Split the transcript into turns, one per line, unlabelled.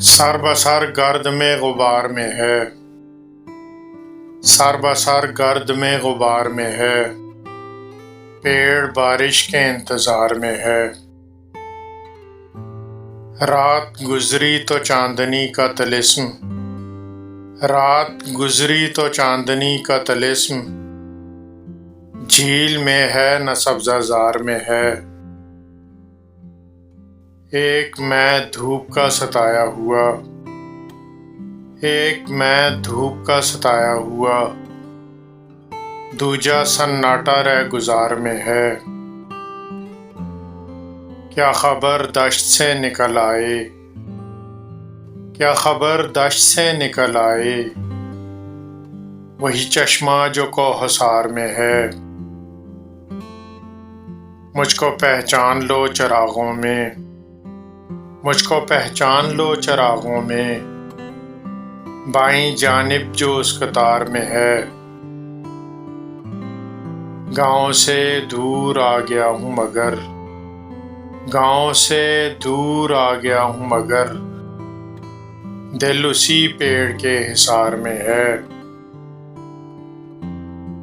سر بسر گرد میں غبار میں ہے، سر بسر گرد میں غبار میں ہے، پیڑ بارش کے انتظار میں ہے۔ رات گزری تو چاندنی کا طلسم، رات گزری تو چاندنی کا طلسم، جھیل میں ہے نہ سبزہ زار میں ہے۔ ایک میں دھوپ کا ستایا ہوا، ایک میں دھوپ کا ستایا ہوا، دوجا سناٹا رہ گزار میں ہے۔ کیا خبر دشت سے نکل آئے، کیا خبر دشت سے نکل آئے، وہی چشمہ جو کوہسار میں ہے۔ مجھ کو پہچان لو چراغوں میں، مجھ کو پہچان لو چراغوں میں، بائیں جانب جو اس قطار میں ہے۔ گاؤں سے دور آ گیا ہوں مگر، گاؤں سے دور آ گیا ہوں مگر، دل اسی پیڑ کے حصار میں ہے۔